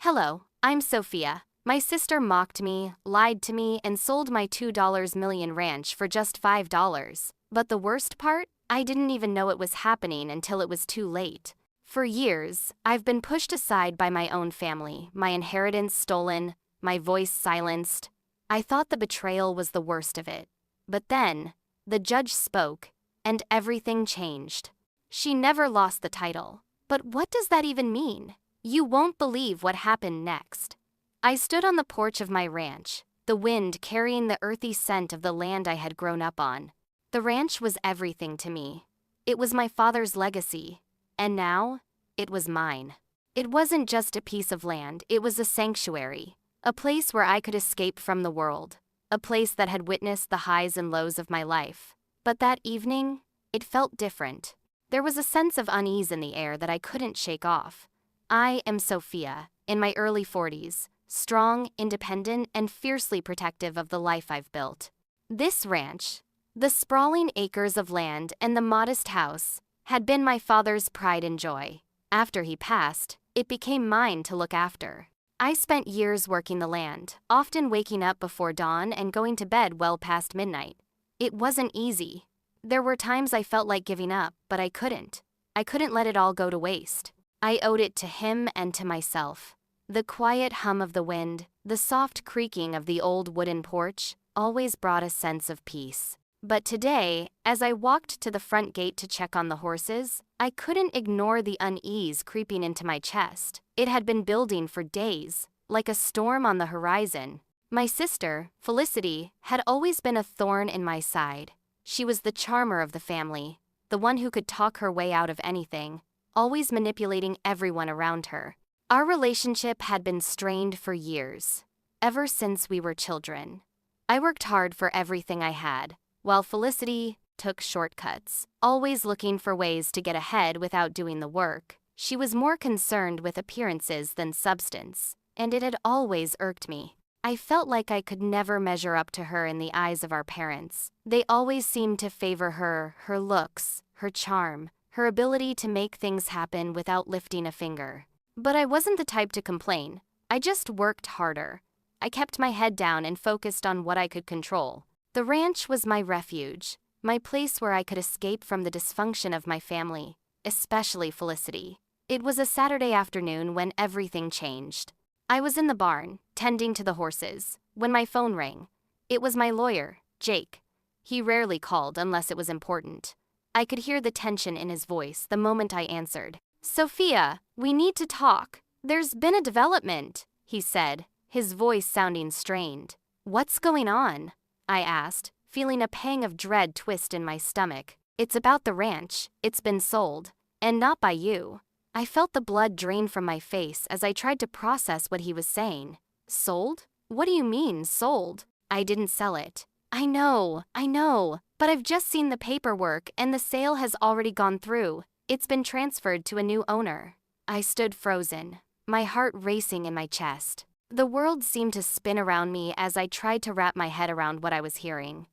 Hello, I'm Sophia. My sister mocked me, lied to me, and sold my $2 million ranch for just $5. But the worst part? I didn't even know it was happening until it was too late. For years, I've been pushed aside by my own family, my inheritance stolen, my voice silenced. I thought the betrayal was the worst of it. But then, the judge spoke, and everything changed. She never lost the title. But what does that even mean? You won't believe what happened next. I stood on the porch of my ranch, the wind carrying the earthy scent of the land I had grown up on. The ranch was everything to me. It was my father's legacy, and now, it was mine. It wasn't just a piece of land, it was a sanctuary, a place where I could escape from the world, a place that had witnessed the highs and lows of my life. But that evening, it felt different. There was a sense of unease in the air that I couldn't shake off. I am Sophia, in my early 40s, strong, independent, and fiercely protective of the life I've built. This ranch, the sprawling acres of land and the modest house, had been my father's pride and joy. After he passed, it became mine to look after. I spent years working the land, often waking up before dawn and going to bed well past midnight. It wasn't easy. There were times I felt like giving up, but I couldn't. I couldn't let it all go to waste. I owed it to him and to myself. The quiet hum of the wind, the soft creaking of the old wooden porch, always brought a sense of peace. But today, as I walked to the front gate to check on the horses, I couldn't ignore the unease creeping into my chest. It had been building for days, like a storm on the horizon. My sister, Felicity, had always been a thorn in my side. She was the charmer of the family, the one who could talk her way out of anything, always manipulating everyone around her. Our relationship had been strained for years, ever since we were children. I worked hard for everything I had, while Felicity took shortcuts, always looking for ways to get ahead without doing the work. She was more concerned with appearances than substance, and it had always irked me. I felt like I could never measure up to her in the eyes of our parents. They always seemed to favor her looks, her charm, her ability to make things happen without lifting a finger. But I wasn't the type to complain. I just worked harder. I kept my head down and focused on what I could control. The ranch was my refuge, my place where I could escape from the dysfunction of my family, especially Felicity. It was a Saturday afternoon when everything changed. I was in the barn, tending to the horses, when my phone rang. It was my lawyer, Jake. He rarely called unless it was important. I could hear the tension in his voice the moment I answered. "Sophia, we need to talk. There's been a development," he said, his voice sounding strained. "What's going on?" I asked, feeling a pang of dread twist in my stomach. "It's about the ranch. It's been sold. And not by you." I felt the blood drain from my face as I tried to process what he was saying. "Sold? What do you mean, sold?" "I didn't sell it." I know, but I've just seen the paperwork and the sale has already gone through. It's been transferred to a new owner." I stood frozen, my heart racing in my chest. The world seemed to spin around me as I tried to wrap my head around what I was hearing.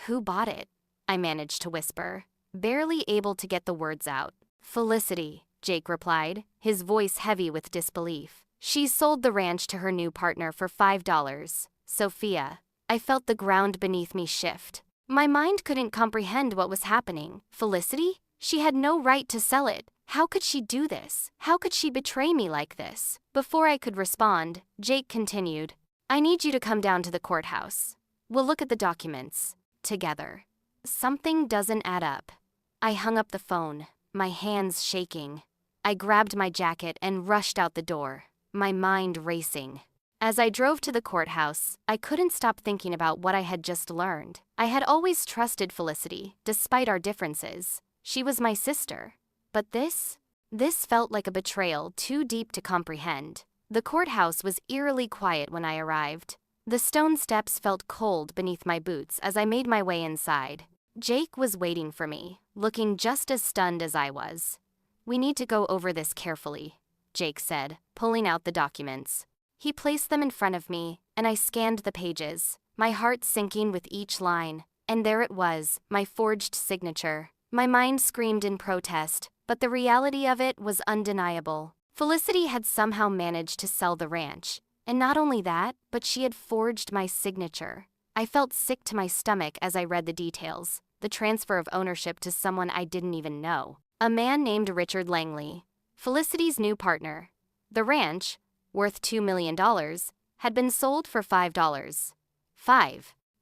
"Who bought it?" I managed to whisper, barely able to get the words out. "Felicity," Jake replied, his voice heavy with disbelief. "She sold the ranch to her new partner for $5. Sophia." I felt the ground beneath me shift. My mind couldn't comprehend what was happening. Felicity? She had no right to sell it. How could she do this? How could she betray me like this? Before I could respond, Jake continued, "I need you to come down to the courthouse. We'll look at the documents together." Something doesn't add up. I hung up the phone, my hands shaking. I grabbed my jacket and rushed out the door, my mind racing. As I drove to the courthouse, I couldn't stop thinking about what I had just learned. I had always trusted Felicity, despite our differences. She was my sister. But this felt like a betrayal too deep to comprehend. The courthouse was eerily quiet when I arrived. The stone steps felt cold beneath my boots as I made my way inside. Jake was waiting for me, looking just as stunned as I was. "We need to go over this carefully," Jake said, pulling out the documents. He placed them in front of me, and I scanned the pages, my heart sinking with each line. And there it was, my forged signature. My mind screamed in protest, but the reality of it was undeniable. Felicity had somehow managed to sell the ranch, and not only that, but she had forged my signature. I felt sick to my stomach as I read the details, the transfer of ownership to someone I didn't even know. A man named Richard Langley, Felicity's new partner. The ranch, worth $2 million, had been sold for $5.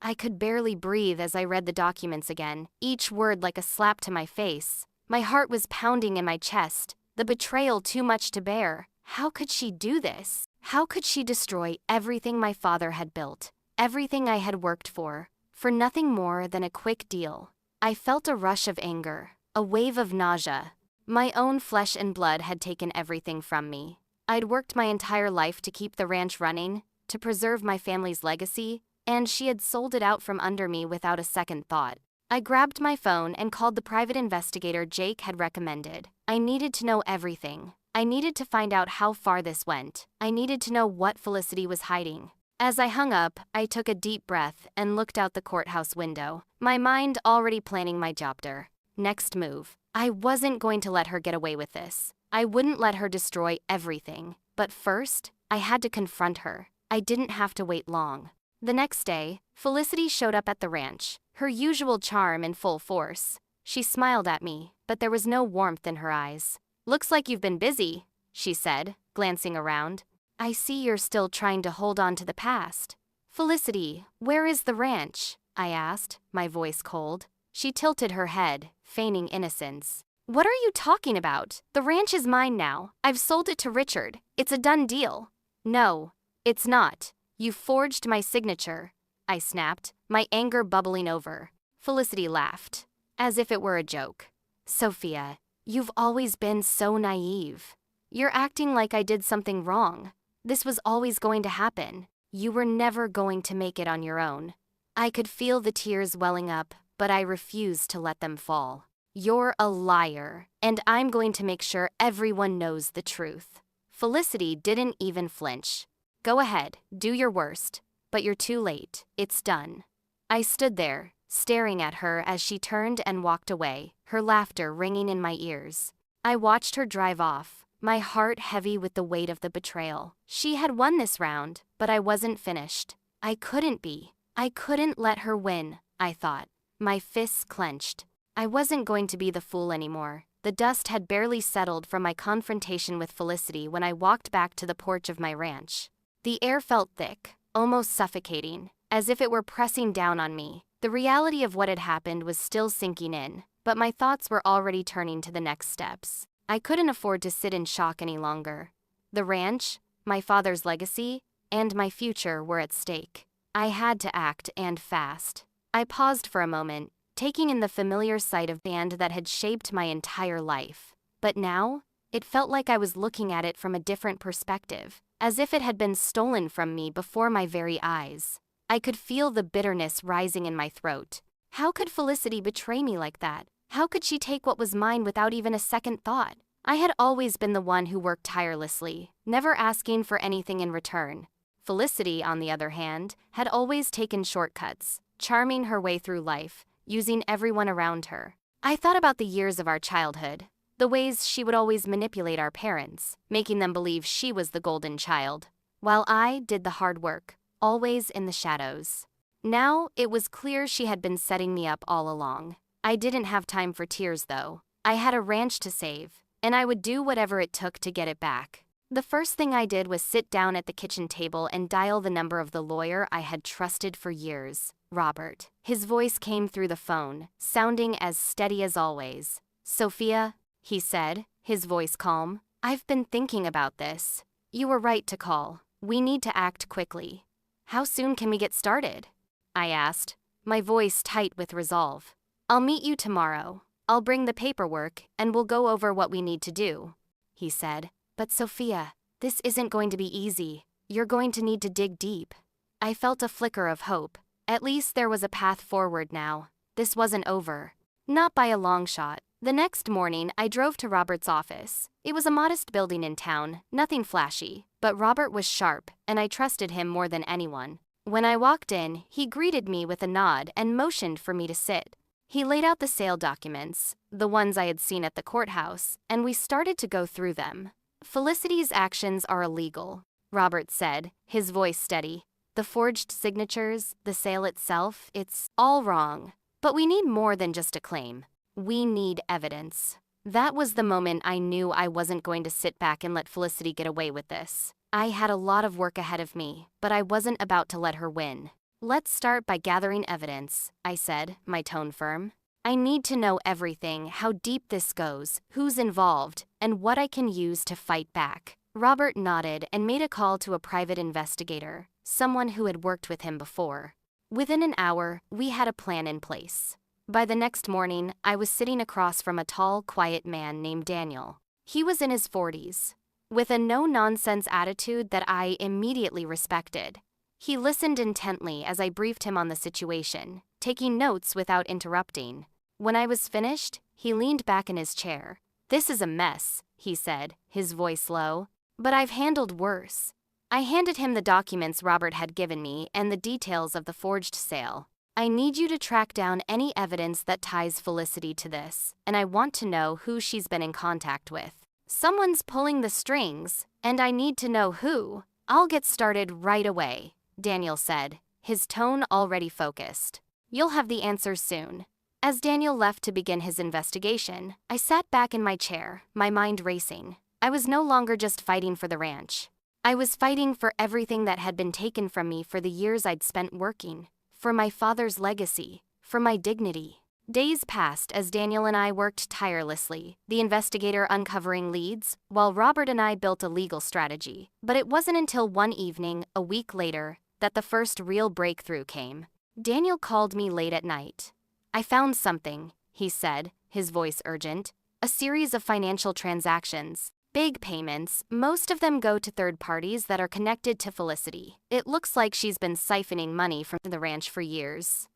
I could barely breathe as I read the documents again, each word like a slap to my face. My heart was pounding in my chest, the betrayal too much to bear. How could she do this? How could she destroy everything my father had built, everything I had worked for nothing more than a quick deal? I felt a rush of anger, a wave of nausea. My own flesh and blood had taken everything from me. I'd worked my entire life to keep the ranch running, to preserve my family's legacy, and she had sold it out from under me without a second thought. I grabbed my phone and called the private investigator Jake had recommended. I needed to know everything. I needed to find out how far this went. I needed to know what Felicity was hiding. As I hung up, I took a deep breath and looked out the courthouse window, my mind already planning my chapter. Next move. I wasn't going to let her get away with this. I wouldn't let her destroy everything. But first, I had to confront her. I didn't have to wait long. The next day, Felicity showed up at the ranch, her usual charm in full force. She smiled at me, but there was no warmth in her eyes. "Looks like you've been busy," she said, glancing around. "I see you're still trying to hold on to the past." "Felicity, where is the ranch?" I asked, my voice cold. She tilted her head, feigning innocence. "What are you talking about? The ranch is mine now. I've sold it to Richard. It's a done deal." "No, it's not. You forged my signature," I snapped, my anger bubbling over. Felicity laughed, as if it were a joke. "Sophia, you've always been so naive. You're acting like I did something wrong. This was always going to happen. You were never going to make it on your own." I could feel the tears welling up, but I refused to let them fall. "You're a liar, and I'm going to make sure everyone knows the truth." Felicity didn't even flinch. "Go ahead, do your worst, but you're too late. It's done." I stood there, staring at her as she turned and walked away, her laughter ringing in my ears. I watched her drive off, my heart heavy with the weight of the betrayal. She had won this round, but I wasn't finished. I couldn't be. I couldn't let her win, I thought, my fists clenched. I wasn't going to be the fool anymore. The dust had barely settled from my confrontation with Felicity when I walked back to the porch of my ranch. The air felt thick, almost suffocating, as if it were pressing down on me. The reality of what had happened was still sinking in, but my thoughts were already turning to the next steps. I couldn't afford to sit in shock any longer. The ranch, my father's legacy, and my future were at stake. I had to act, and fast. I paused for a moment, taking in the familiar sight of the land that had shaped my entire life. But now, it felt like I was looking at it from a different perspective, as if it had been stolen from me before my very eyes. I could feel the bitterness rising in my throat. How could Felicity betray me like that? How could she take what was mine without even a second thought? I had always been the one who worked tirelessly, never asking for anything in return. Felicity, on the other hand, had always taken shortcuts, charming her way through life, using everyone around her. I thought about the years of our childhood, the ways she would always manipulate our parents, making them believe she was the golden child, while I did the hard work, always in the shadows. Now, it was clear she had been setting me up all along. I didn't have time for tears, though. I had a ranch to save, and I would do whatever it took to get it back. The first thing I did was sit down at the kitchen table and dial the number of the lawyer I had trusted for years, Robert. His voice came through the phone, sounding as steady as always. "Sophia," he said, his voice calm, "I've been thinking about this. You were right to call. We need to act quickly." "How soon can we get started?" I asked, my voice tight with resolve. "I'll meet you tomorrow. I'll bring the paperwork, and we'll go over what we need to do," he said. "But Sophia, this isn't going to be easy. You're going to need to dig deep." I felt a flicker of hope. At least there was a path forward now. This wasn't over. Not by a long shot. The next morning, I drove to Robert's office. It was a modest building in town, nothing flashy, but Robert was sharp, and I trusted him more than anyone. When I walked in, he greeted me with a nod and motioned for me to sit. He laid out the sale documents, the ones I had seen at the courthouse, and we started to go through them. Felicity's actions are illegal, Robert said, his voice steady. The forged signatures, the sale itself, it's all wrong. But we need more than just a claim. We need evidence. That was the moment I knew I wasn't going to sit back and let Felicity get away with this. I had a lot of work ahead of me, but I wasn't about to let her win. Let's start by gathering evidence, I said, my tone firm. I need to know everything, how deep this goes, who's involved, and what I can use to fight back. Robert nodded and made a call to a private investigator, someone who had worked with him before. Within an hour, we had a plan in place. By the next morning, I was sitting across from a tall, quiet man named Daniel. He was in his 40s, with a no-nonsense attitude that I immediately respected. He listened intently as I briefed him on the situation, taking notes without interrupting. When I was finished, he leaned back in his chair. "This is a mess," he said, his voice low. "But I've handled worse." I handed him the documents Robert had given me and the details of the forged sale. "I need you to track down any evidence that ties Felicity to this, and I want to know who she's been in contact with. Someone's pulling the strings, and I need to know who." "I'll get started right away," Daniel said, his tone already focused. "You'll have the answers soon." As Daniel left to begin his investigation, I sat back in my chair, my mind racing. I was no longer just fighting for the ranch. I was fighting for everything that had been taken from me for the years I'd spent working, for my father's legacy, for my dignity. Days passed as Daniel and I worked tirelessly, the investigator uncovering leads, while Robert and I built a legal strategy. But it wasn't until one evening, a week later, that the first real breakthrough came. Daniel called me late at night. "I found something," he said, his voice urgent. "A series of financial transactions. Big payments, most of them go to third parties that are connected to Felicity. It looks like she's been siphoning money from the ranch for years."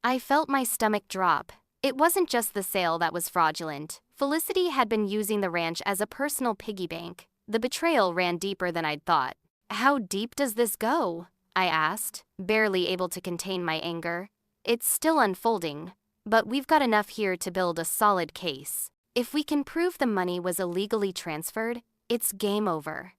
I felt my stomach drop. It wasn't just the sale that was fraudulent. Felicity had been using the ranch as a personal piggy bank. The betrayal ran deeper than I'd thought. "How deep does this go?" I asked, barely able to contain my anger. "It's still unfolding, but we've got enough here to build a solid case. If we can prove the money was illegally transferred, it's game over."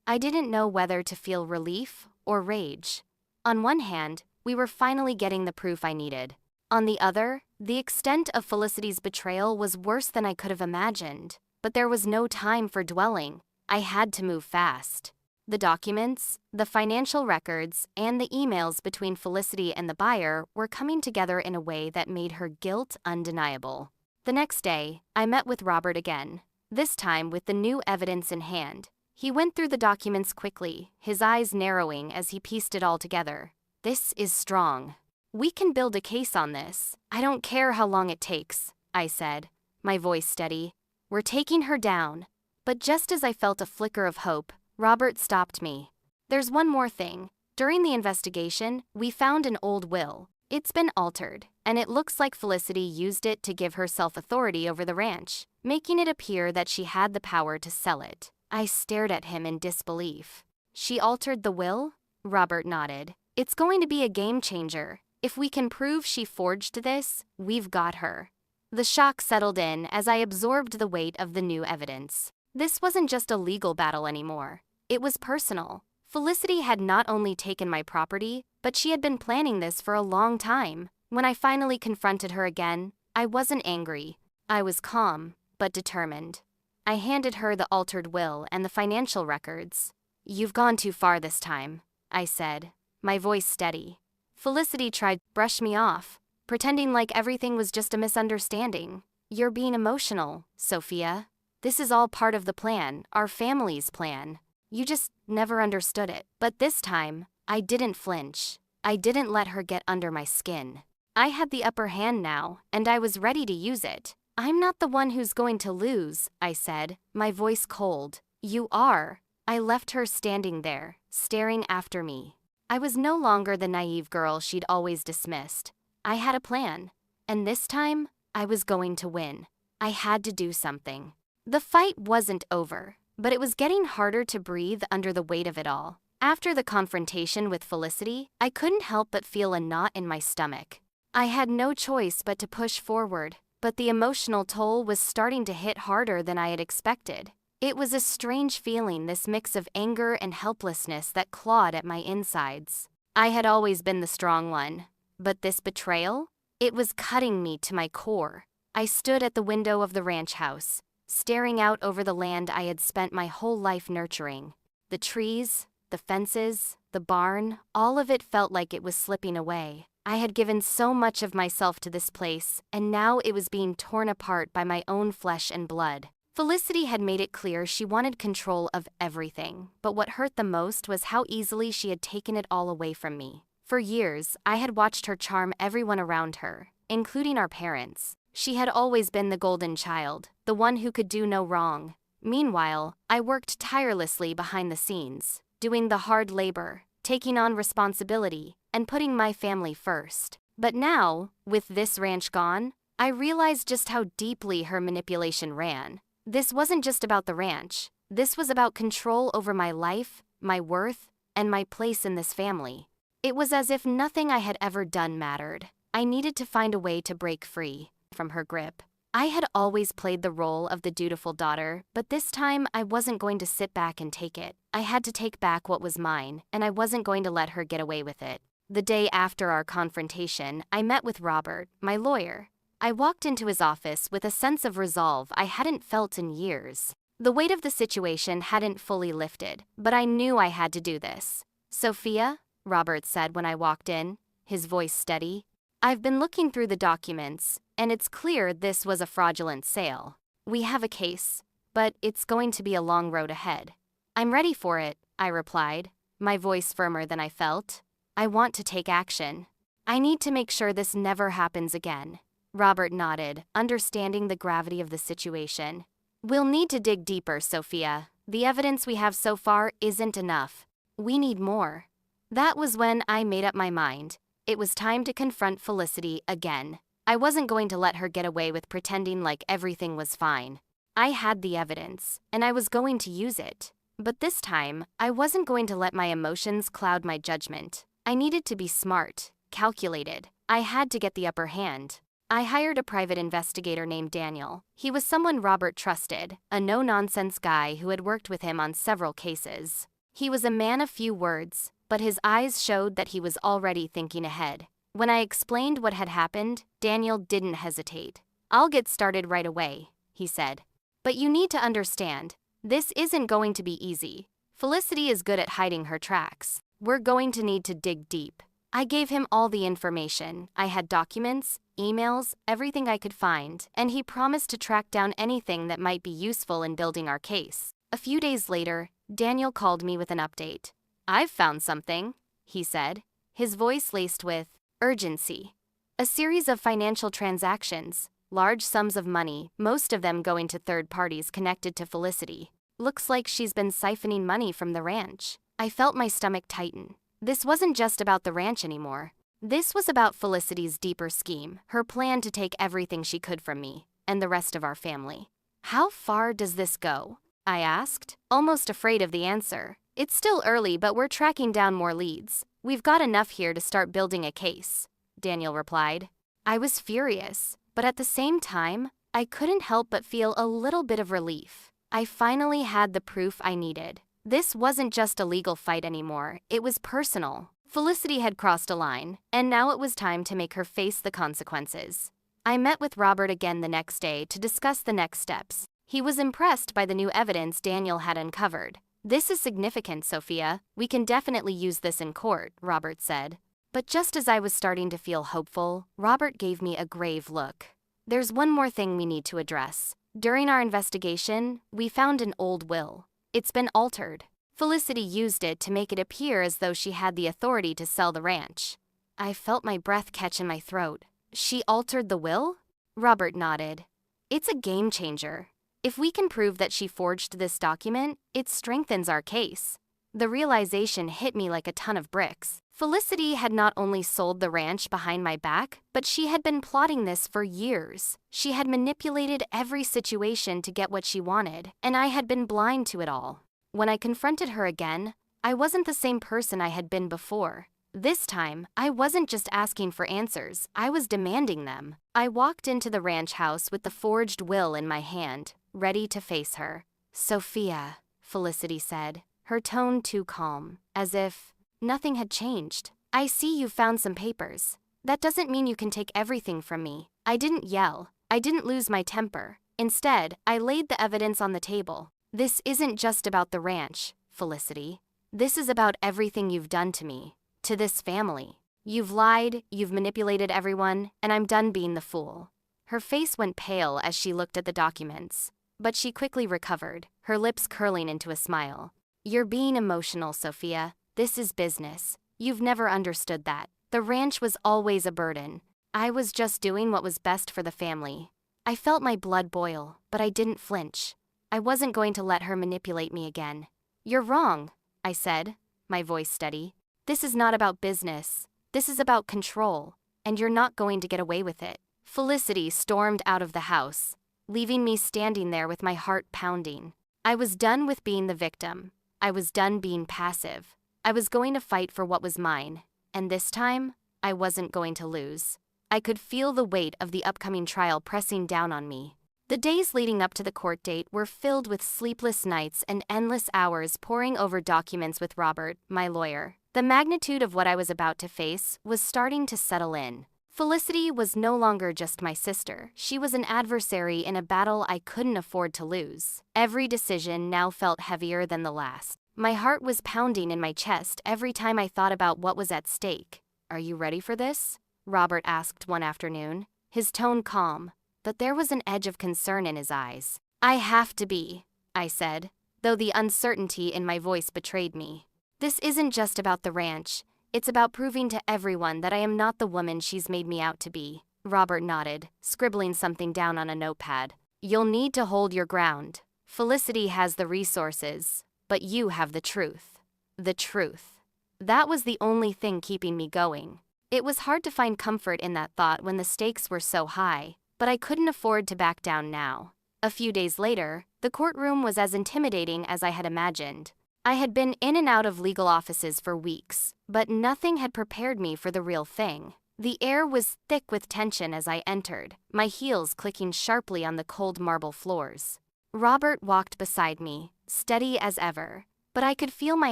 I didn't know whether to feel relief or rage. On one hand, we were finally getting the proof I needed. On the other, the extent of Felicity's betrayal was worse than I could have imagined. But there was no time for dwelling. I had to move fast. The documents, the financial records, and the emails between Felicity and the buyer were coming together in a way that made her guilt undeniable. The next day, I met with Robert again, this time with the new evidence in hand. He went through the documents quickly, his eyes narrowing as he pieced it all together. "This is strong. We can build a case on this. I don't care how long it takes," I said, my voice steady. "We're taking her down." But just as I felt a flicker of hope, Robert stopped me. "There's one more thing. During the investigation, we found an old will. It's been altered, and it looks like Felicity used it to give herself authority over the ranch, making it appear that she had the power to sell it." I stared at him in disbelief. "She altered the will?" Robert nodded. "It's going to be a game changer. If we can prove she forged this, we've got her." The shock settled in as I absorbed the weight of the new evidence. This wasn't just a legal battle anymore. It was personal. Felicity had not only taken my property, but she had been planning this for a long time. When I finally confronted her again, I wasn't angry. I was calm, but determined. I handed her the altered will and the financial records. "You've gone too far this time," I said, my voice steady. Felicity tried to brush me off, pretending like everything was just a misunderstanding. "You're being emotional, Sophia. This is all part of the plan, our family's plan. You just never understood it." But this time, I didn't flinch. I didn't let her get under my skin. I had the upper hand now, and I was ready to use it. "I'm not the one who's going to lose," I said, my voice cold. "You are." I left her standing there, staring after me. I was no longer the naive girl she'd always dismissed. I had a plan, and this time, I was going to win. I had to do something. The fight wasn't over, but it was getting harder to breathe under the weight of it all. After the confrontation with Felicity, I couldn't help but feel a knot in my stomach. I had no choice but to push forward, but the emotional toll was starting to hit harder than I had expected. It was a strange feeling, this mix of anger and helplessness that clawed at my insides. I had always been the strong one, but this betrayal? It was cutting me to my core. I stood at the window of the ranch house, staring out over the land I had spent my whole life nurturing. The trees, the fences, the barn, all of it felt like it was slipping away. I had given so much of myself to this place, and now it was being torn apart by my own flesh and blood. Felicity had made it clear she wanted control of everything, but what hurt the most was how easily she had taken it all away from me. For years, I had watched her charm everyone around her, including our parents. She had always been the golden child, the one who could do no wrong. Meanwhile, I worked tirelessly behind the scenes, doing the hard labor, taking on responsibility, and putting my family first. But now, with this ranch gone, I realized just how deeply her manipulation ran. This wasn't just about the ranch. This was about control over my life, my worth, and my place in this family. It was as if nothing I had ever done mattered. I needed to find a way to break free from her grip. I had always played the role of the dutiful daughter, but this time I wasn't going to sit back and take it. I had to take back what was mine, and I wasn't going to let her get away with it. The day after our confrontation, I met with Robert, my lawyer. I walked into his office with a sense of resolve I hadn't felt in years. The weight of the situation hadn't fully lifted, but I knew I had to do this. "Sophia," Robert said when I walked in, his voice steady, "I've been looking through the documents, and it's clear this was a fraudulent sale. We have a case, but it's going to be a long road ahead." "I'm ready for it," I replied, my voice firmer than I felt. "I want to take action. I need to make sure this never happens again." Robert nodded, understanding the gravity of the situation. "We'll need to dig deeper, Sophia. The evidence we have so far isn't enough. We need more." That was when I made up my mind. It was time to confront Felicity again. I wasn't going to let her get away with pretending like everything was fine. I had the evidence, and I was going to use it. But this time, I wasn't going to let my emotions cloud my judgment. I needed to be smart, calculated. I had to get the upper hand. I hired a private investigator named Daniel. He was someone Robert trusted, a no-nonsense guy who had worked with him on several cases. He was a man of few words, but his eyes showed that he was already thinking ahead. When I explained what had happened, Daniel didn't hesitate. "I'll get started right away," he said. "But you need to understand, this isn't going to be easy. Felicity is good at hiding her tracks. We're going to need to dig deep." I gave him all the information. I had documents, emails, everything I could find, and he promised to track down anything that might be useful in building our case. A few days later, Daniel called me with an update. "I've found something," he said, his voice laced with urgency. "A series of financial transactions, large sums of money, most of them going to third parties connected to Felicity. Looks like she's been siphoning money from the ranch." I felt my stomach tighten. This wasn't just about the ranch anymore. This was about Felicity's deeper scheme, her plan to take everything she could from me, and the rest of our family. "How far does this go?" I asked, almost afraid of the answer. "It's still early, but we're tracking down more leads. We've got enough here to start building a case," Daniel replied. I was furious, but at the same time, I couldn't help but feel a little bit of relief. I finally had the proof I needed. This wasn't just a legal fight anymore, it was personal. Felicity had crossed a line, and now it was time to make her face the consequences. I met with Robert again the next day to discuss the next steps. He was impressed by the new evidence Daniel had uncovered. "This is significant, Sophia. We can definitely use this in court," Robert said. But just as I was starting to feel hopeful, Robert gave me a grave look. "There's one more thing we need to address. During our investigation, we found an old will. It's been altered. Felicity used it to make it appear as though she had the authority to sell the ranch." I felt my breath catch in my throat. "She altered the will?" Robert nodded. "It's a game changer. If we can prove that she forged this document, it strengthens our case." The realization hit me like a ton of bricks. Felicity had not only sold the ranch behind my back, but she had been plotting this for years. She had manipulated every situation to get what she wanted, and I had been blind to it all. When I confronted her again, I wasn't the same person I had been before. This time, I wasn't just asking for answers, I was demanding them. I walked into the ranch house with the forged will in my hand, ready to face her. Sophia, Felicity said, her tone too calm, as if nothing had changed. I see you found some papers. That doesn't mean you can take everything from me. I didn't yell. I didn't lose my temper. Instead, I laid the evidence on the table. This isn't just about the ranch, Felicity. This is about everything you've done to me, to this family. You've lied, you've manipulated everyone, and I'm done being the fool. Her face went pale as she looked at the documents, but she quickly recovered, her lips curling into a smile. You're being emotional, Sophia. This is business. You've never understood that. The ranch was always a burden. I was just doing what was best for the family. I felt my blood boil, but I didn't flinch. I wasn't going to let her manipulate me again. You're wrong, I said, my voice steady. This is not about business. This is about control, and you're not going to get away with it. Felicity stormed out of the house, leaving me standing there with my heart pounding. I was done with being the victim. I was done being passive. I was going to fight for what was mine, and this time, I wasn't going to lose. I could feel the weight of the upcoming trial pressing down on me. The days leading up to the court date were filled with sleepless nights and endless hours poring over documents with Robert, my lawyer. The magnitude of what I was about to face was starting to settle in. Felicity was no longer just my sister. She was an adversary in a battle I couldn't afford to lose. Every decision now felt heavier than the last. My heart was pounding in my chest every time I thought about what was at stake. Are you ready for this? Robert asked one afternoon, his tone calm, but there was an edge of concern in his eyes. I have to be, I said, though the uncertainty in my voice betrayed me. This isn't just about the ranch. It's about proving to everyone that I am not the woman she's made me out to be. Robert nodded, scribbling something down on a notepad. You'll need to hold your ground. Felicity has the resources, but you have the truth. The truth. That was the only thing keeping me going. It was hard to find comfort in that thought when the stakes were so high, but I couldn't afford to back down now. A few days later, the courtroom was as intimidating as I had imagined. I had been in and out of legal offices for weeks, but nothing had prepared me for the real thing. The air was thick with tension as I entered, my heels clicking sharply on the cold marble floors. Robert walked beside me, steady as ever, but I could feel my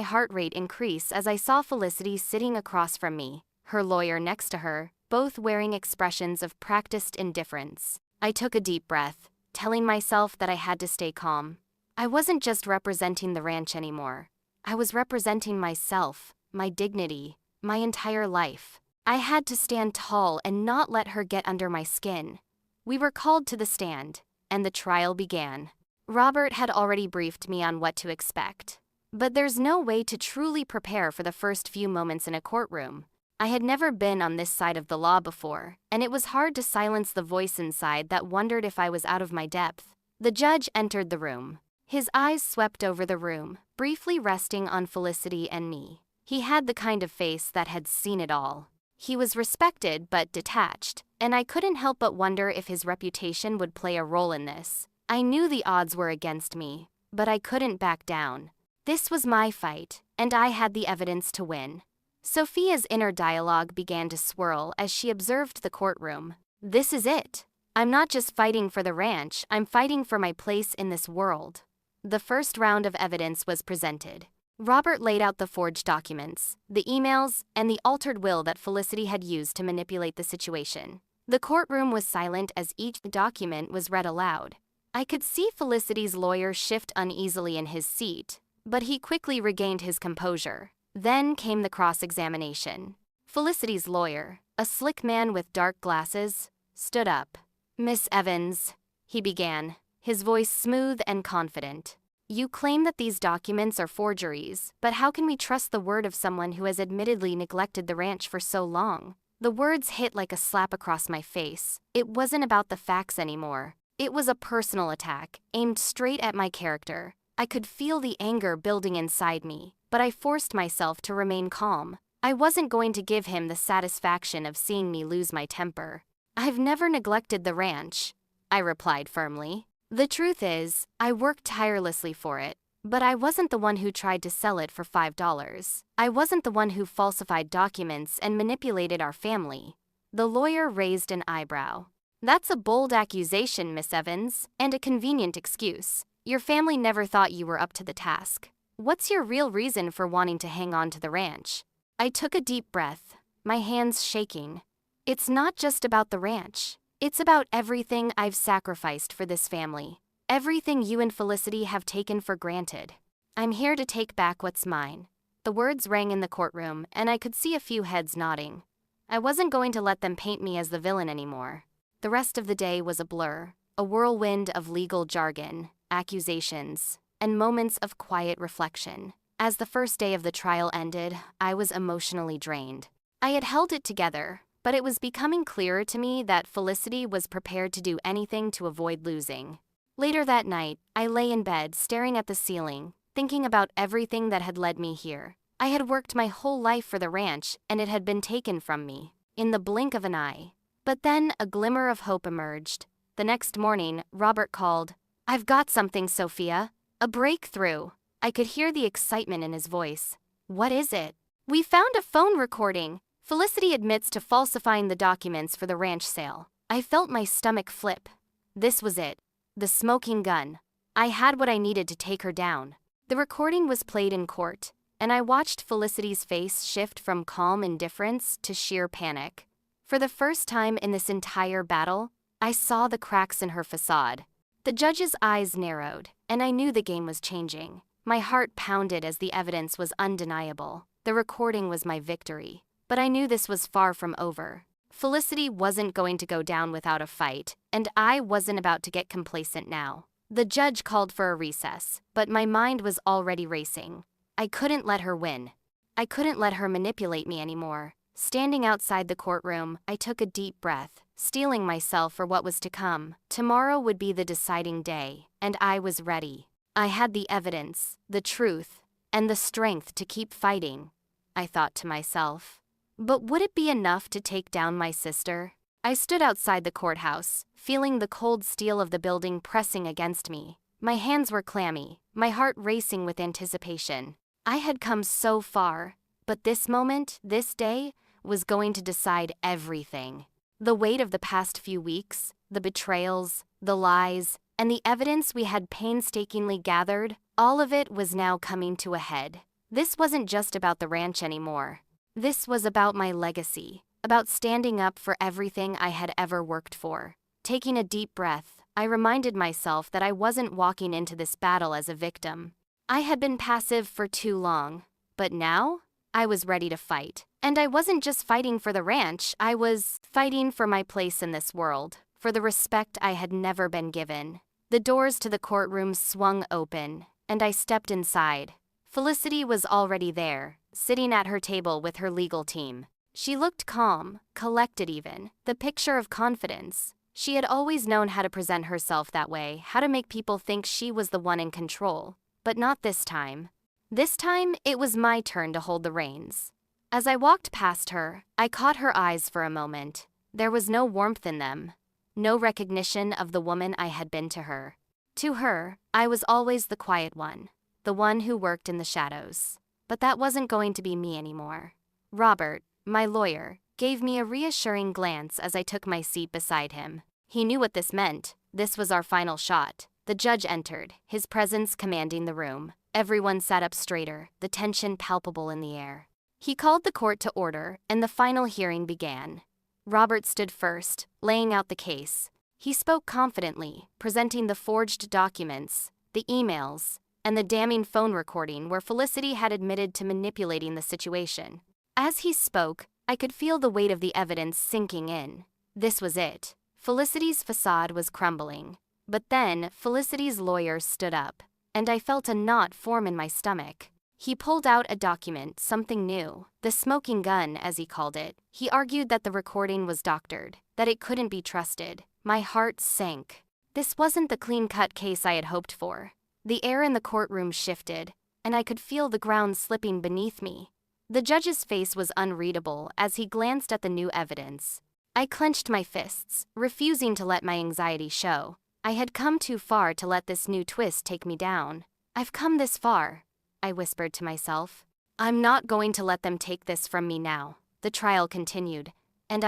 heart rate increase as I saw Felicity sitting across from me, her lawyer next to her, both wearing expressions of practiced indifference. I took a deep breath, telling myself that I had to stay calm. I wasn't just representing the ranch anymore. I was representing myself, my dignity, my entire life. I had to stand tall and not let her get under my skin. We were called to the stand, and the trial began. Robert had already briefed me on what to expect. But there's no way to truly prepare for the first few moments in a courtroom. I had never been on this side of the law before, and it was hard to silence the voice inside that wondered if I was out of my depth. The judge entered the room. His eyes swept over the room, briefly resting on Felicity and me. He had the kind of face that had seen it all. He was respected but detached, and I couldn't help but wonder if his reputation would play a role in this. I knew the odds were against me, but I couldn't back down. This was my fight, and I had the evidence to win. Sophia's inner dialogue began to swirl as she observed the courtroom. This is it. I'm not just fighting for the ranch, I'm fighting for my place in this world. The first round of evidence was presented. Robert laid out the forged documents, the emails, and the altered will that Felicity had used to manipulate the situation. The courtroom was silent as each document was read aloud. I could see Felicity's lawyer shift uneasily in his seat, but he quickly regained his composure. Then came the cross-examination. Felicity's lawyer, a slick man with dark glasses, stood up. Miss Evans, he began, his voice smooth and confident. You claim that these documents are forgeries, but how can we trust the word of someone who has admittedly neglected the ranch for so long? The words hit like a slap across my face. It wasn't about the facts anymore. It was a personal attack, aimed straight at my character. I could feel the anger building inside me, but I forced myself to remain calm. I wasn't going to give him the satisfaction of seeing me lose my temper. I've never neglected the ranch, I replied firmly. The truth is, I worked tirelessly for it, but I wasn't the one who tried to sell it for $5. I wasn't the one who falsified documents and manipulated our family. The lawyer raised an eyebrow. That's a bold accusation, Miss Evans, and a convenient excuse. Your family never thought you were up to the task. What's your real reason for wanting to hang on to the ranch? I took a deep breath, my hands shaking. It's not just about the ranch. It's about everything I've sacrificed for this family. Everything you and Felicity have taken for granted. I'm here to take back what's mine. The words rang in the courtroom, and I could see a few heads nodding. I wasn't going to let them paint me as the villain anymore. The rest of the day was a blur, a whirlwind of legal jargon, accusations, and moments of quiet reflection. As the first day of the trial ended, I was emotionally drained. I had held it together, but it was becoming clearer to me that Felicity was prepared to do anything to avoid losing. Later that night, I lay in bed staring at the ceiling, thinking about everything that had led me here. I had worked my whole life for the ranch, and it had been taken from me, in the blink of an eye. But then a glimmer of hope emerged. The next morning, Robert called. "I've got something, Sophia. A breakthrough." I could hear the excitement in his voice. "What is it?" "We found a phone recording. Felicity admits to falsifying the documents for the ranch sale." I felt my stomach flip. This was it. The smoking gun. I had what I needed to take her down. The recording was played in court, and I watched Felicity's face shift from calm indifference to sheer panic. For the first time in this entire battle, I saw the cracks in her facade. The judge's eyes narrowed, and I knew the game was changing. My heart pounded as the evidence was undeniable. The recording was my victory. But I knew this was far from over. Felicity wasn't going to go down without a fight, and I wasn't about to get complacent now. The judge called for a recess, but my mind was already racing. I couldn't let her win. I couldn't let her manipulate me anymore. Standing outside the courtroom, I took a deep breath, steeling myself for what was to come. Tomorrow would be the deciding day, and I was ready. I had the evidence, the truth, and the strength to keep fighting, I thought to myself. But would it be enough to take down my sister? I stood outside the courthouse, feeling the cold steel of the building pressing against me. My hands were clammy, my heart racing with anticipation. I had come so far, but this moment, this day, was going to decide everything. The weight of the past few weeks, the betrayals, the lies, and the evidence we had painstakingly gathered, all of it was now coming to a head. This wasn't just about the ranch anymore. This was about my legacy, about standing up for everything I had ever worked for. Taking a deep breath, I reminded myself that I wasn't walking into this battle as a victim. I had been passive for too long, but now, I was ready to fight. And I wasn't just fighting for the ranch, I was fighting for my place in this world, for the respect I had never been given. The doors to the courtroom swung open, and I stepped inside. Felicity was already there, sitting at her table with her legal team. She looked calm, collected even, the picture of confidence. She had always known how to present herself that way, how to make people think she was the one in control. But not this time. This time, it was my turn to hold the reins. As I walked past her, I caught her eyes for a moment. There was no warmth in them, no recognition of the woman I had been to her. To her, I was always the quiet one, the one who worked in the shadows. But that wasn't going to be me anymore. Robert, my lawyer, gave me a reassuring glance as I took my seat beside him. He knew what this meant. This was our final shot. The judge entered, his presence commanding the room. Everyone sat up straighter, the tension palpable in the air. He called the court to order, and the final hearing began. Robert stood first, laying out the case. He spoke confidently, presenting the forged documents, the emails, and the damning phone recording where Felicity had admitted to manipulating the situation. As he spoke, I could feel the weight of the evidence sinking in. This was it. Felicity's facade was crumbling. But then, Felicity's lawyer stood up, and I felt a knot form in my stomach. He pulled out a document, something new, the smoking gun, as he called it. He argued that the recording was doctored, that it couldn't be trusted. My heart sank. This wasn't the clean-cut case I had hoped for. The air in the courtroom shifted, and I could feel the ground slipping beneath me. The judge's face was unreadable as he glanced at the new evidence. I clenched my fists, refusing to let my anxiety show. I had come too far to let this new twist take me down. "I've come this far," I whispered to myself. "I'm not going to let them take this from me now." The trial continued, and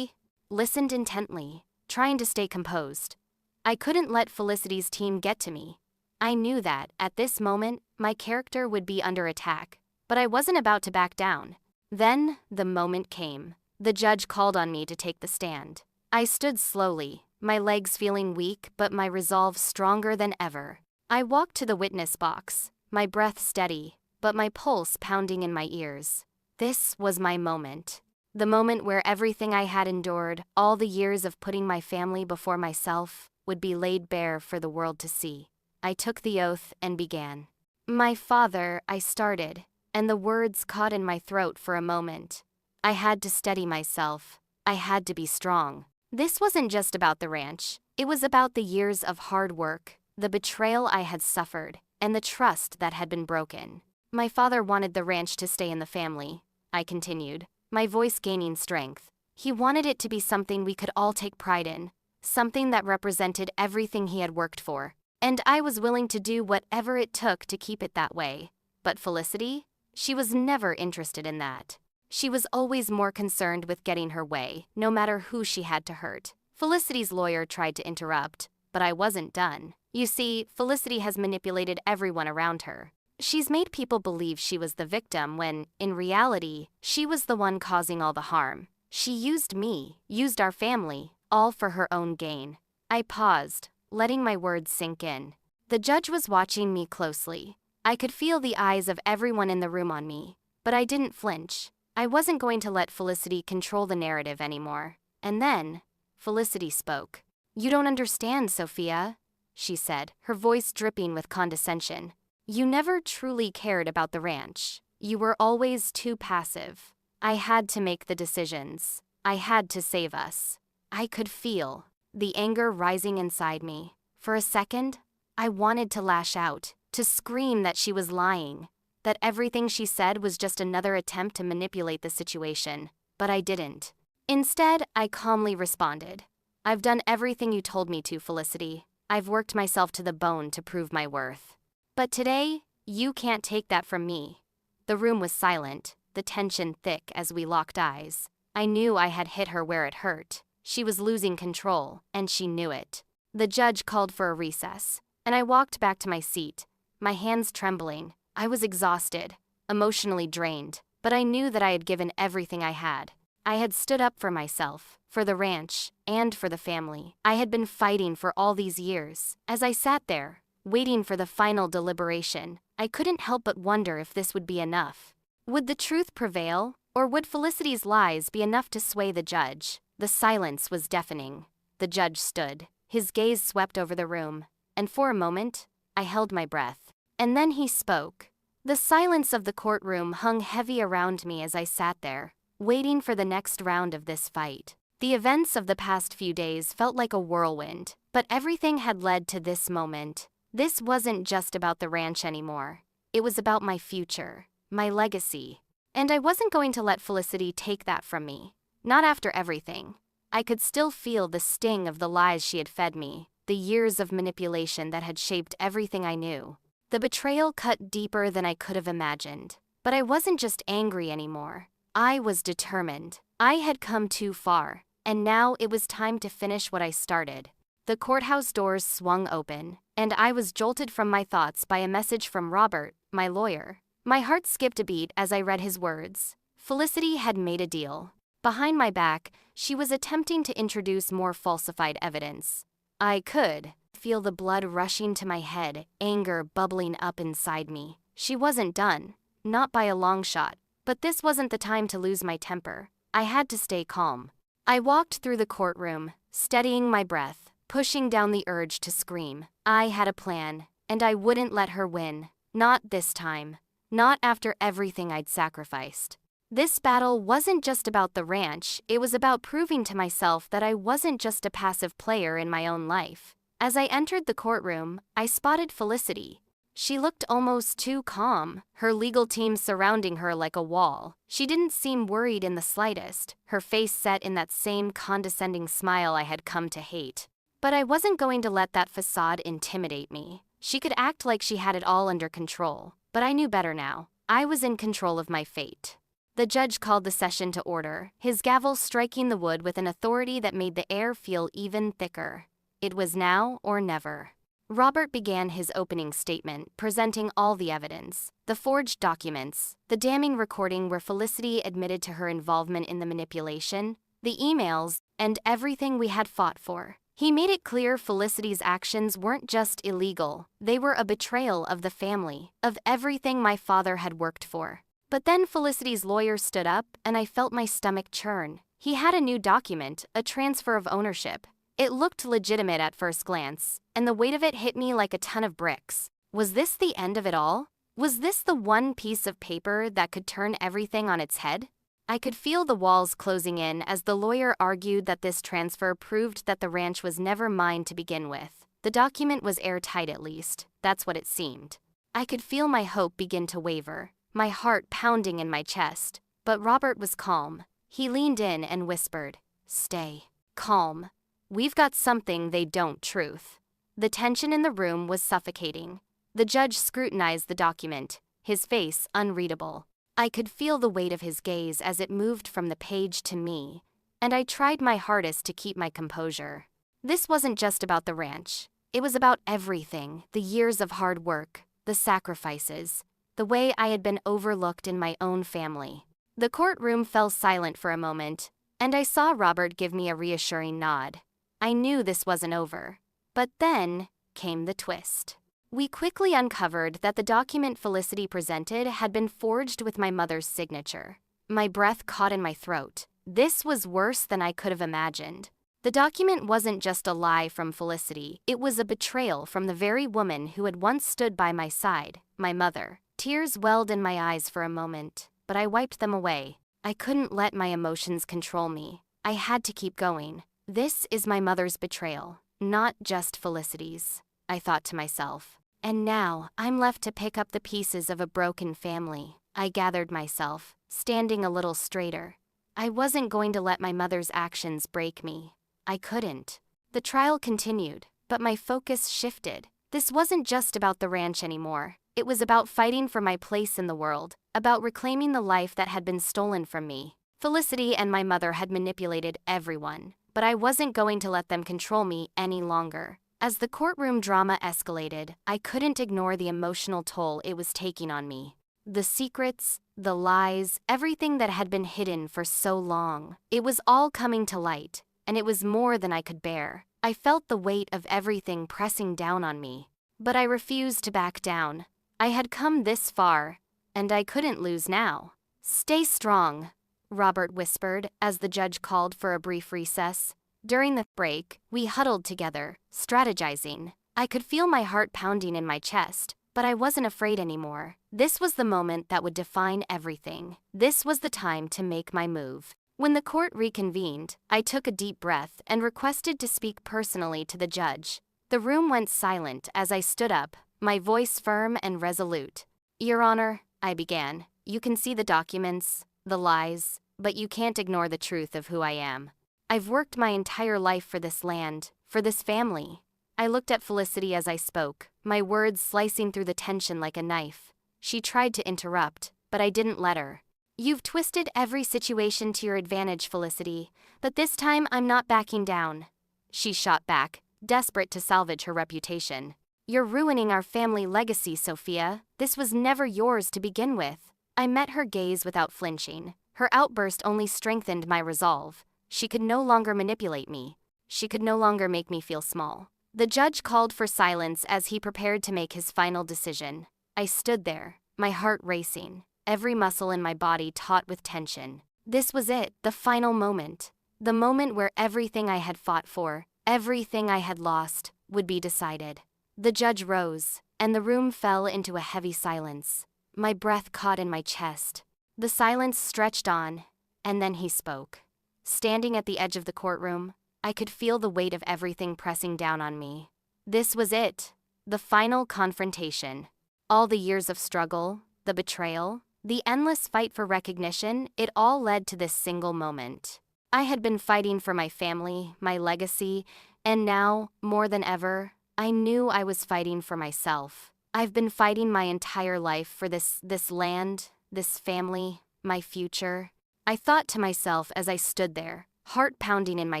listened intently, trying to stay composed. I couldn't let Felicity's team get to me. I knew that, at this moment, my character would be under attack, but I wasn't about to back down. Then, the moment came. The judge called on me to take the stand. I stood slowly, my legs feeling weak but my resolve stronger than ever. I walked to the witness box, my breath steady, but my pulse pounding in my ears. This was my moment. The moment where everything I had endured, all the years of putting my family before myself, would be laid bare for the world to see. I took the oath and began. My father, I started, and the words caught in my throat for a moment. I had to steady myself. I had to be strong. This wasn't just about the ranch. It was about the years of hard work, the betrayal I had suffered, and the trust that had been broken. My father wanted the ranch to stay in the family, I continued, my voice gaining strength. He wanted it to be something we could all take pride in, something that represented everything he had worked for, and I was willing to do whatever it took to keep it that way. But Felicity? She was never interested in that. She was always more concerned with getting her way, no matter who she had to hurt. Felicity's lawyer tried to interrupt, but I wasn't done. You see, Felicity has manipulated everyone around her. She's made people believe she was the victim when, in reality, she was the one causing all the harm. She used me, used our family, all for her own gain. I paused, letting my words sink in. The judge was watching me closely. I could feel the eyes of everyone in the room on me, but I didn't flinch. I wasn't going to let Felicity control the narrative anymore. And then, Felicity spoke. "You don't understand, Sophia," she said, her voice dripping with condescension. "You never truly cared about the ranch. You were always too passive. I had to make the decisions. I had to save us." I could feel the anger rising inside me. For a second, I wanted to lash out, to scream that she was lying, that everything she said was just another attempt to manipulate the situation, but I didn't. Instead, I calmly responded. "I've done everything you told me to, Felicity. I've worked myself to the bone to prove my worth. But today, you can't take that from me." The room was silent, the tension thick as we locked eyes. I knew I had hit her where it hurt. She was losing control, and she knew it. The judge called for a recess, and I walked back to my seat, my hands trembling. I was exhausted, emotionally drained, but I knew that I had given everything I had. I had stood up for myself, for the ranch, and for the family. I had been fighting for all these years. As I sat there, waiting for the final deliberation, I couldn't help but wonder if this would be enough. Would the truth prevail, or would Felicity's lies be enough to sway the judge? The silence was deafening. The judge stood. His gaze swept over the room, and for a moment, I held my breath. And then he spoke. The silence of the courtroom hung heavy around me as I sat there, waiting for the next round of this fight. The events of the past few days felt like a whirlwind, but everything had led to this moment. This wasn't just about the ranch anymore. It was about my future, my legacy. And I wasn't going to let Felicity take that from me. Not after everything. I could still feel the sting of the lies she had fed me, the years of manipulation that had shaped everything I knew. The betrayal cut deeper than I could have imagined. But I wasn't just angry anymore. I was determined. I had come too far, and now it was time to finish what I started. The courthouse doors swung open, and I was jolted from my thoughts by a message from Robert, my lawyer. My heart skipped a beat as I read his words. Felicity had made a deal. Behind my back, she was attempting to introduce more falsified evidence. I could feel the blood rushing to my head, anger bubbling up inside me. She wasn't done, not by a long shot, but this wasn't the time to lose my temper. I had to stay calm. I walked through the courtroom, steadying my breath, pushing down the urge to scream. I had a plan, and I wouldn't let her win. Not this time. Not after everything I'd sacrificed. This battle wasn't just about the ranch, it was about proving to myself that I wasn't just a passive player in my own life. As I entered the courtroom, I spotted Felicity. She looked almost too calm, her legal team surrounding her like a wall. She didn't seem worried in the slightest, her face set in that same condescending smile I had come to hate. But I wasn't going to let that facade intimidate me. She could act like she had it all under control, but I knew better now. I was in control of my fate. The judge called the session to order, his gavel striking the wood with an authority that made the air feel even thicker. It was now or never. Robert began his opening statement, presenting all the evidence: the forged documents, the damning recording where Felicity admitted to her involvement in the manipulation, the emails, and everything we had fought for. He made it clear Felicity's actions weren't just illegal, they were a betrayal of the family, of everything my father had worked for. But then Felicity's lawyer stood up, and I felt my stomach churn. He had a new document, a transfer of ownership. It looked legitimate at first glance, and the weight of it hit me like a ton of bricks. Was this the end of it all? Was this the one piece of paper that could turn everything on its head? I could feel the walls closing in as the lawyer argued that this transfer proved that the ranch was never mine to begin with. The document was airtight, at least. That's what it seemed. I could feel my hope begin to waver, my heart pounding in my chest. But Robert was calm. He leaned in and whispered, "Stay calm. We've got something they don't." Truth. The tension in the room was suffocating. The judge scrutinized the document, his face unreadable. I could feel the weight of his gaze as it moved from the page to me, and I tried my hardest to keep my composure. This wasn't just about the ranch. It was about everything: the years of hard work, the sacrifices, the way I had been overlooked in my own family. The courtroom fell silent for a moment, and I saw Robert give me a reassuring nod. I knew this wasn't over. But then came the twist. We quickly uncovered that the document Felicity presented had been forged with my mother's signature. My breath caught in my throat. This was worse than I could have imagined. The document wasn't just a lie from Felicity, it was a betrayal from the very woman who had once stood by my side, my mother. Tears welled in my eyes for a moment, but I wiped them away. I couldn't let my emotions control me. I had to keep going. This is my mother's betrayal, not just Felicity's, I thought to myself. And now, I'm left to pick up the pieces of a broken family. I gathered myself, standing a little straighter. I wasn't going to let my mother's actions break me. I couldn't. The trial continued, but my focus shifted. This wasn't just about the ranch anymore. It was about fighting for my place in the world, about reclaiming the life that had been stolen from me. Felicity and my mother had manipulated everyone, but I wasn't going to let them control me any longer. As the courtroom drama escalated, I couldn't ignore the emotional toll it was taking on me. The secrets, the lies, everything that had been hidden for so long. It was all coming to light, and it was more than I could bear. I felt the weight of everything pressing down on me. But I refused to back down. I had come this far, and I couldn't lose now. "Stay strong," Robert whispered as the judge called for a brief recess. During the break, we huddled together, strategizing. I could feel my heart pounding in my chest, but I wasn't afraid anymore. This was the moment that would define everything. This was the time to make my move. When the court reconvened, I took a deep breath and requested to speak personally to the judge. The room went silent as I stood up, my voice firm and resolute. "Your Honor," I began, "you can see the documents, the lies, but you can't ignore the truth of who I am. I've worked my entire life for this land, for this family." I looked at Felicity as I spoke, my words slicing through the tension like a knife. She tried to interrupt, but I didn't let her. "You've twisted every situation to your advantage, Felicity, but this time I'm not backing down," she shot back, desperate to salvage her reputation. "You're ruining our family legacy, Sophia. This was never yours to begin with." I met her gaze without flinching. Her outburst only strengthened my resolve. She could no longer manipulate me. She could no longer make me feel small. The judge called for silence as he prepared to make his final decision. I stood there, my heart racing, every muscle in my body taut with tension. This was it, the final moment. The moment where everything I had fought for, everything I had lost, would be decided. The judge rose, and the room fell into a heavy silence. My breath caught in my chest. The silence stretched on, and then he spoke. Standing at the edge of the courtroom, I could feel the weight of everything pressing down on me. This was it, the final confrontation. All the years of struggle, the betrayal, the endless fight for recognition, it all led to this single moment. I had been fighting for my family, my legacy, and now, more than ever, I knew I was fighting for myself. I've been fighting my entire life for this land, this family, my future. I thought to myself as I stood there, heart pounding in my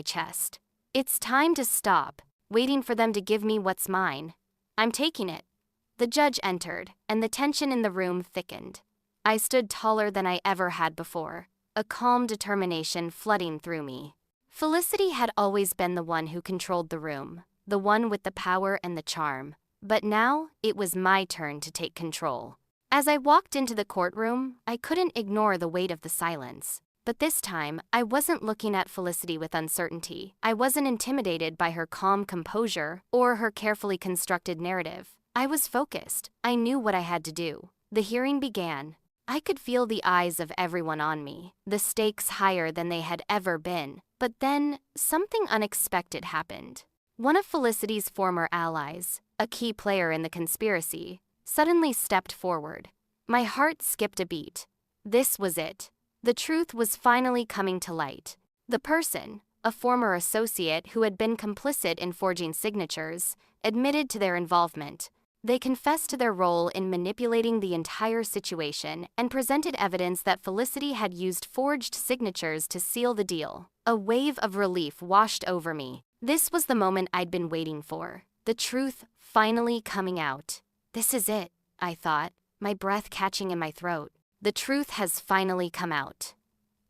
chest. It's time to stop, waiting for them to give me what's mine. I'm taking it. The judge entered, and the tension in the room thickened. I stood taller than I ever had before, a calm determination flooding through me. Felicity had always been the one who controlled the room, the one with the power and the charm. But now, it was my turn to take control. As I walked into the courtroom, I couldn't ignore the weight of the silence. But this time, I wasn't looking at Felicity with uncertainty. I wasn't intimidated by her calm composure or her carefully constructed narrative. I was focused. I knew what I had to do. The hearing began. I could feel the eyes of everyone on me, the stakes higher than they had ever been. But then, something unexpected happened. One of Felicity's former allies, a key player in the conspiracy, suddenly stepped forward. My heart skipped a beat. This was it. The truth was finally coming to light. The person, a former associate who had been complicit in forging signatures, admitted to their involvement. They confessed to their role in manipulating the entire situation and presented evidence that Felicity had used forged signatures to seal the deal. A wave of relief washed over me. This was the moment I'd been waiting for. The truth finally coming out. This is it, I thought, my breath catching in my throat. The truth has finally come out.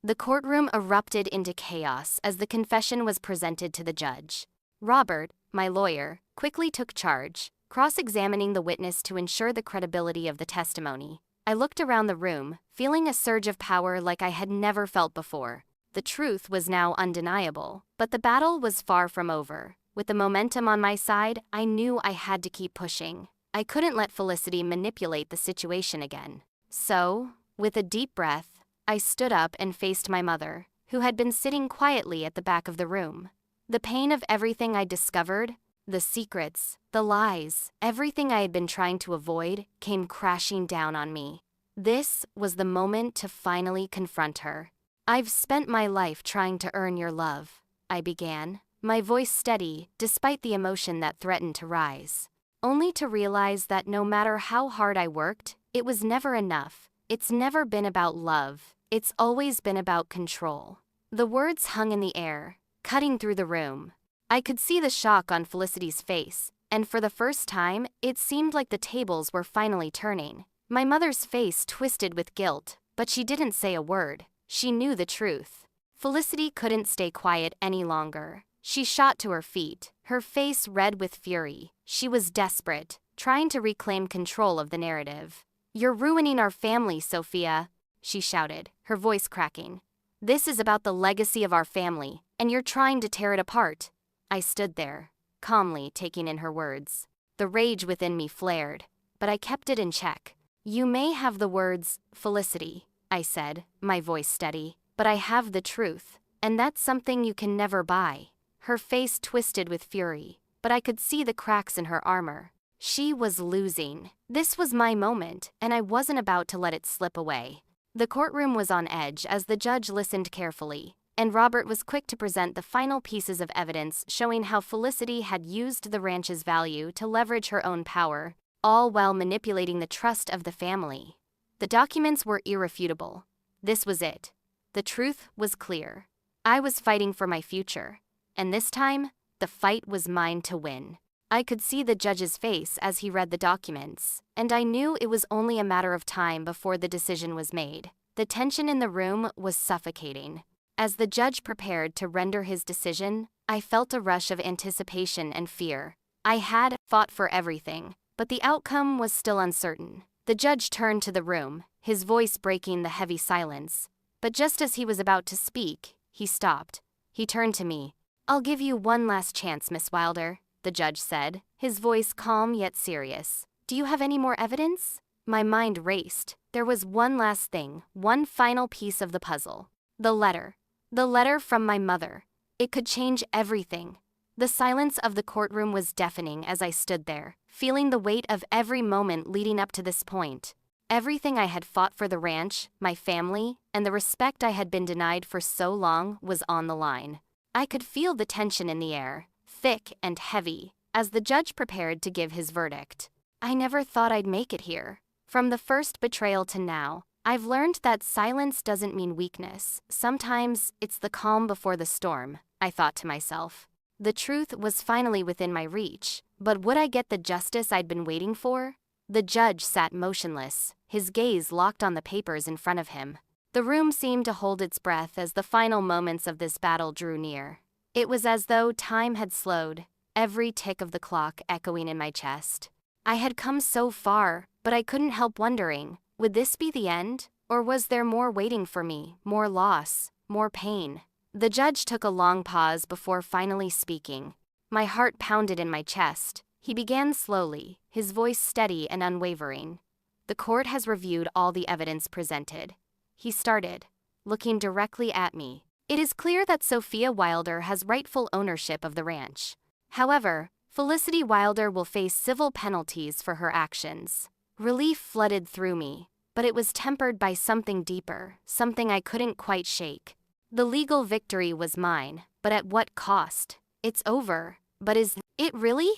The courtroom erupted into chaos as the confession was presented to the judge. Robert, my lawyer, quickly took charge, cross-examining the witness to ensure the credibility of the testimony. I looked around the room, feeling a surge of power like I had never felt before. The truth was now undeniable, but the battle was far from over. With the momentum on my side, I knew I had to keep pushing. I couldn't let Felicity manipulate the situation again. So, with a deep breath, I stood up and faced my mother, who had been sitting quietly at the back of the room. The pain of everything I discovered, the secrets, the lies, everything I had been trying to avoid, came crashing down on me. This was the moment to finally confront her. I've spent my life trying to earn your love, I began, my voice steady despite the emotion that threatened to rise. Only to realize that no matter how hard I worked, it was never enough. It's never been about love. It's always been about control. The words hung in the air, cutting through the room. I could see the shock on Felicity's face, and for the first time, it seemed like the tables were finally turning. My mother's face twisted with guilt, but she didn't say a word. She knew the truth. Felicity couldn't stay quiet any longer. She shot to her feet, her face red with fury. She was desperate, trying to reclaim control of the narrative. "You're ruining our family, Sophia," she shouted, her voice cracking. "This is about the legacy of our family, and you're trying to tear it apart." I stood there, calmly taking in her words. The rage within me flared, but I kept it in check. "You may have the words, Felicity," I said, my voice steady, "but I have the truth, and that's something you can never buy." Her face twisted with fury, but I could see the cracks in her armor. She was losing. This was my moment, and I wasn't about to let it slip away. The courtroom was on edge as the judge listened carefully, and Robert was quick to present the final pieces of evidence showing how Felicity had used the ranch's value to leverage her own power, all while manipulating the trust of the family. The documents were irrefutable. This was it. The truth was clear. I was fighting for my future, and this time, the fight was mine to win. I could see the judge's face as he read the documents, and I knew it was only a matter of time before the decision was made. The tension in the room was suffocating. As the judge prepared to render his decision, I felt a rush of anticipation and fear. I had fought for everything, but the outcome was still uncertain. The judge turned to the room, his voice breaking the heavy silence. But just as he was about to speak, he stopped. He turned to me. "I'll give you one last chance, Miss Wilder," the judge said, his voice calm yet serious. "Do you have any more evidence?" My mind raced. There was one last thing, one final piece of the puzzle. The letter. The letter from my mother. It could change everything. The silence of the courtroom was deafening as I stood there, feeling the weight of every moment leading up to this point. Everything I had fought for the ranch, my family, and the respect I had been denied for so long was on the line. I could feel the tension in the air, thick and heavy, as the judge prepared to give his verdict. I never thought I'd make it here. From the first betrayal to now, I've learned that silence doesn't mean weakness. Sometimes it's the calm before the storm, I thought to myself. The truth was finally within my reach, But would I get the justice I'd been waiting for? The judge sat motionless, his gaze locked on the papers in front of him. The room seemed to hold its breath as the final moments of this battle drew near. It was as though time had slowed, every tick of the clock echoing in my chest. I had come so far, but I couldn't help wondering, would this be the end? Or was there more waiting for me, more loss, more pain? The judge took a long pause before finally speaking. My heart pounded in my chest. He began slowly, his voice steady and unwavering. The court has reviewed all the evidence presented. He started, looking directly at me. It is clear that Sophia Wilder has rightful ownership of the ranch. However, Felicity Wilder will face civil penalties for her actions. Relief flooded through me, but it was tempered by something deeper, something I couldn't quite shake. The legal victory was mine, but at what cost? It's over, but is it really?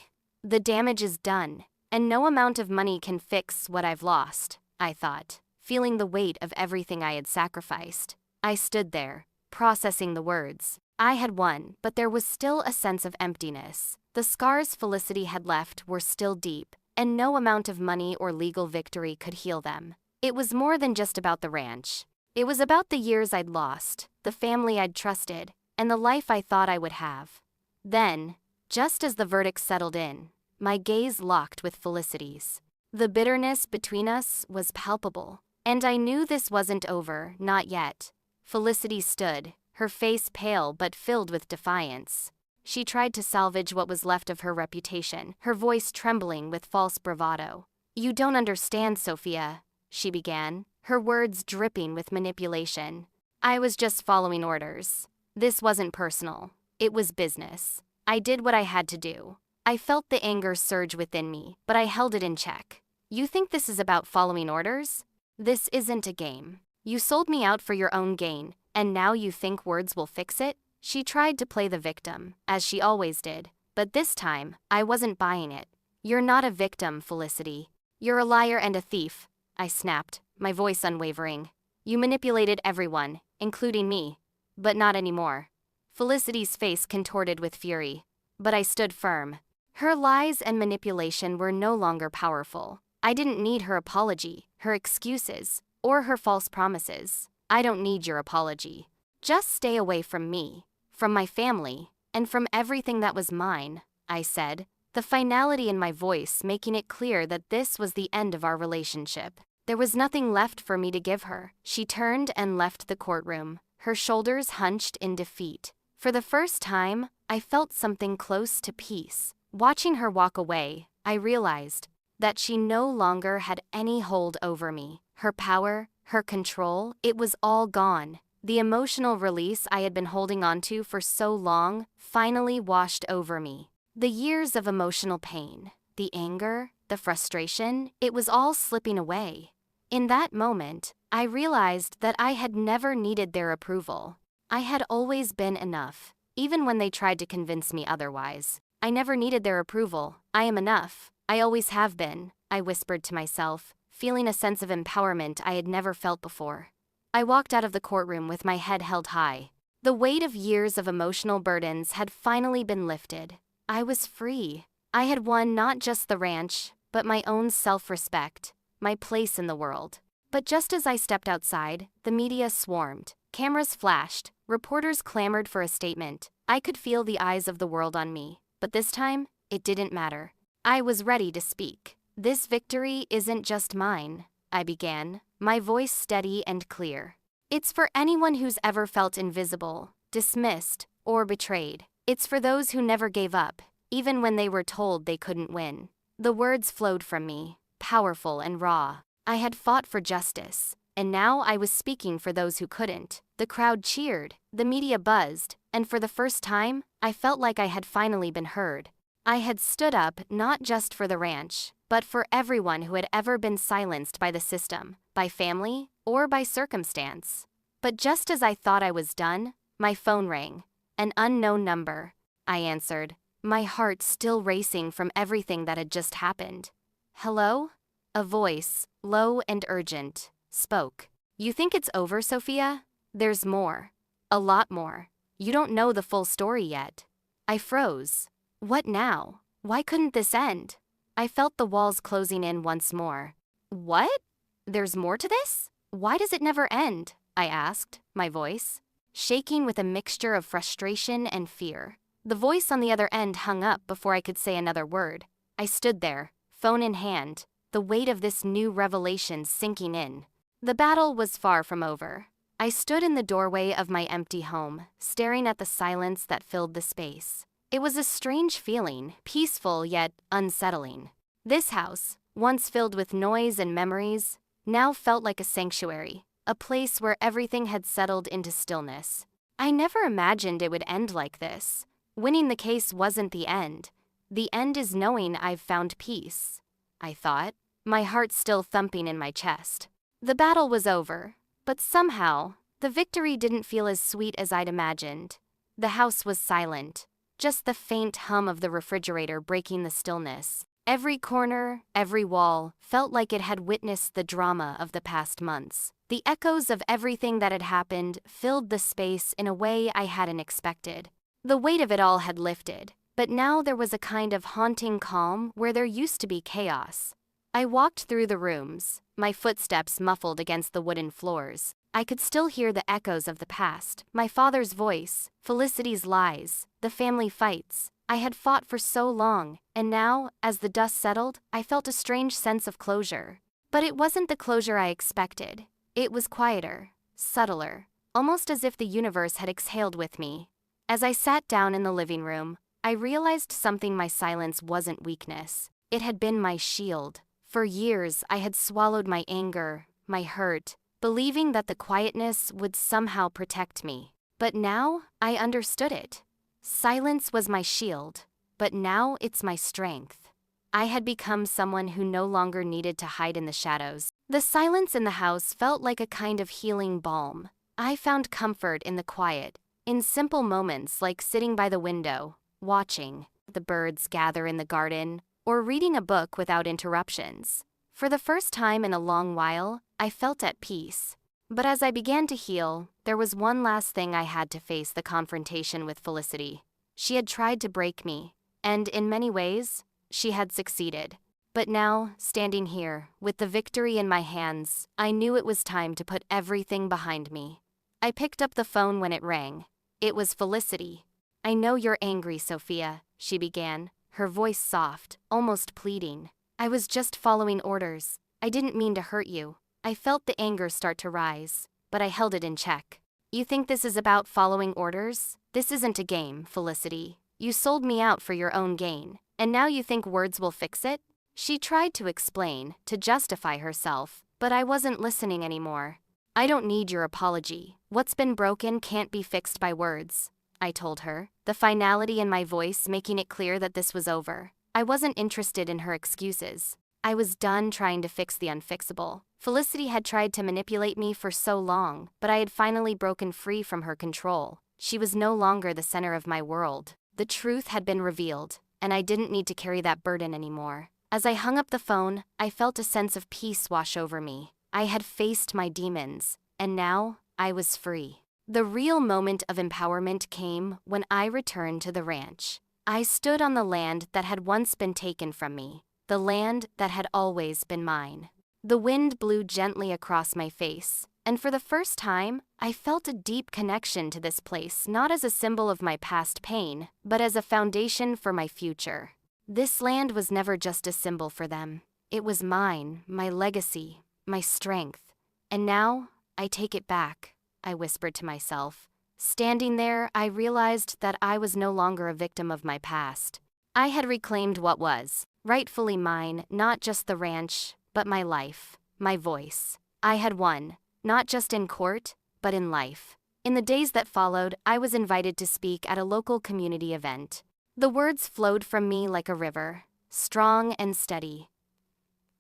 The damage is done, and no amount of money can fix what I've lost, I thought, feeling the weight of everything I had sacrificed. I stood there, processing the words. I had won, but there was still a sense of emptiness. The scars Felicity had left were still deep, and no amount of money or legal victory could heal them. It was more than just about the ranch. It was about the years I'd lost, the family I'd trusted, and the life I thought I would have. Then, just as the verdict settled in, my gaze locked with Felicity's. The bitterness between us was palpable, and I knew this wasn't over, not yet. Felicity stood, her face pale but filled with defiance. She tried to salvage what was left of her reputation, her voice trembling with false bravado. "You don't understand, Sophia," she began, her words dripping with manipulation. "I was just following orders. This wasn't personal. It was business. I did what I had to do." I felt the anger surge within me, but I held it in check. "You think this is about following orders? This isn't a game. You sold me out for your own gain, and now you think words will fix it?" She tried to play the victim, as she always did, but this time, I wasn't buying it. "You're not a victim, Felicity. You're a liar and a thief," I snapped, my voice unwavering. "You manipulated everyone, including me. But not anymore." Felicity's face contorted with fury, but I stood firm. Her lies and manipulation were no longer powerful. I didn't need her apology, her excuses, or her false promises. "I don't need your apology. Just stay away from me, from my family, and from everything that was mine," I said, the finality in my voice making it clear that this was the end of our relationship. There was nothing left for me to give her. She turned and left the courtroom, her shoulders hunched in defeat. For the first time, I felt something close to peace. Watching her walk away, I realized that she no longer had any hold over me. Her power, her control, it was all gone. The emotional release I had been holding onto for so long finally washed over me. The years of emotional pain, the anger, the frustration, it was all slipping away. In that moment, I realized that I had never needed their approval. I had always been enough, even when they tried to convince me otherwise. I never needed their approval. I am enough. I always have been, I whispered to myself, feeling a sense of empowerment I had never felt before. I walked out of the courtroom with my head held high. The weight of years of emotional burdens had finally been lifted. I was free. I had won not just the ranch, but my own self-respect, my place in the world. But just as I stepped outside, the media swarmed. Cameras flashed. Reporters clamored for a statement. I could feel the eyes of the world on me. But this time, it didn't matter. I was ready to speak. "This victory isn't just mine," I began, my voice steady and clear. "It's for anyone who's ever felt invisible, dismissed, or betrayed. It's for those who never gave up, even when they were told they couldn't win." The words flowed from me, powerful and raw. I had fought for justice, and now I was speaking for those who couldn't. The crowd cheered, the media buzzed, and for the first time, I felt like I had finally been heard. I had stood up not just for the ranch, but for everyone who had ever been silenced by the system, by family, or by circumstance. But just as I thought I was done, my phone rang. An unknown number. I answered, my heart still racing from everything that had just happened. "Hello?" A voice, low and urgent, spoke. "You think it's over, Sophia? There's more. A lot more. You don't know the full story yet." I froze. What now? Why couldn't this end? I felt the walls closing in once more. What? There's more to this? Why does it never end? I asked, my voice shaking with a mixture of frustration and fear. The voice on the other end hung up before I could say another word. I stood there, phone in hand, the weight of this new revelation sinking in. The battle was far from over. I stood in the doorway of my empty home, staring at the silence that filled the space. It was a strange feeling, peaceful yet unsettling. This house, once filled with noise and memories, now felt like a sanctuary, a place where everything had settled into stillness. I never imagined it would end like this. Winning the case wasn't the end. The end is knowing I've found peace, I thought, my heart still thumping in my chest. The battle was over, but somehow, the victory didn't feel as sweet as I'd imagined. The house was silent, just the faint hum of the refrigerator breaking the stillness. Every corner, every wall, felt like it had witnessed the drama of the past months. The echoes of everything that had happened filled the space in a way I hadn't expected. The weight of it all had lifted, but now there was a kind of haunting calm where there used to be chaos. I walked through the rooms, my footsteps muffled against the wooden floors. I could still hear the echoes of the past, my father's voice, Felicity's lies, the family fights. I had fought for so long, and now, as the dust settled, I felt a strange sense of closure. But it wasn't the closure I expected. It was quieter, subtler, almost as if the universe had exhaled with me. As I sat down in the living room, I realized something: my silence wasn't weakness. It had been my shield. For years, I had swallowed my anger, my hurt, believing that the quietness would somehow protect me. But now, I understood it. Silence was my shield, but now it's my strength. I had become someone who no longer needed to hide in the shadows. The silence in the house felt like a kind of healing balm. I found comfort in the quiet, in simple moments like sitting by the window, watching the birds gather in the garden, or reading a book without interruptions. For the first time in a long while, I felt at peace. But as I began to heal, there was one last thing I had to face: the confrontation with Felicity. She had tried to break me, and in many ways, she had succeeded. But now, standing here, with the victory in my hands, I knew it was time to put everything behind me. I picked up the phone when it rang. It was Felicity. "I know you're angry, Sophia," she began, her voice soft, almost pleading. "I was just following orders. I didn't mean to hurt you." I felt the anger start to rise, but I held it in check. "You think this is about following orders? This isn't a game, Felicity. You sold me out for your own gain, and now you think words will fix it?" She tried to explain, to justify herself, but I wasn't listening anymore. "I don't need your apology. What's been broken can't be fixed by words," I told her, the finality in my voice making it clear that this was over. I wasn't interested in her excuses. I was done trying to fix the unfixable. Felicity had tried to manipulate me for so long, but I had finally broken free from her control. She was no longer the center of my world. The truth had been revealed, and I didn't need to carry that burden anymore. As I hung up the phone, I felt a sense of peace wash over me. I had faced my demons, and now I was free. The real moment of empowerment came when I returned to the ranch. I stood on the land that had once been taken from me, the land that had always been mine. The wind blew gently across my face, and for the first time, I felt a deep connection to this place, not as a symbol of my past pain, but as a foundation for my future. This land was never just a symbol for them. It was mine, my legacy, my strength. And now, I take it back, I whispered to myself. Standing there, I realized that I was no longer a victim of my past. I had reclaimed what was rightfully mine, not just the ranch, but my life, my voice. I had won, not just in court, but in life. In the days that followed, I was invited to speak at a local community event. The words flowed from me like a river, strong and steady.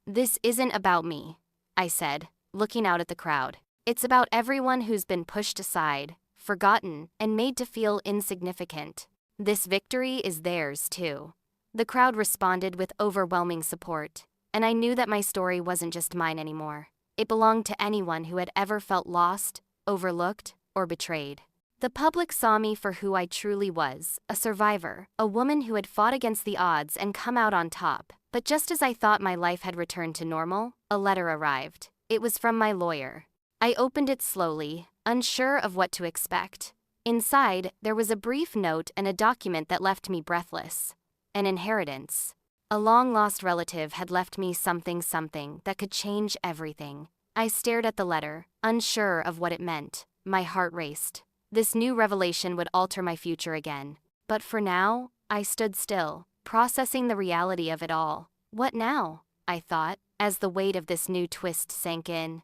"This isn't about me," I said, looking out at the crowd. "It's about everyone who's been pushed aside, forgotten, and made to feel insignificant. This victory is theirs, too." The crowd responded with overwhelming support, and I knew that my story wasn't just mine anymore. It belonged to anyone who had ever felt lost, overlooked, or betrayed. The public saw me for who I truly was, a survivor, a woman who had fought against the odds and come out on top. But just as I thought my life had returned to normal, a letter arrived. It was from my lawyer. I opened it slowly, unsure of what to expect. Inside, there was a brief note and a document that left me breathless. An inheritance. A long-lost relative had left me something that could change everything. I stared at the letter, unsure of what it meant. My heart raced. This new revelation would alter my future again. But for now, I stood still, processing the reality of it all. What now? I thought, as the weight of this new twist sank in.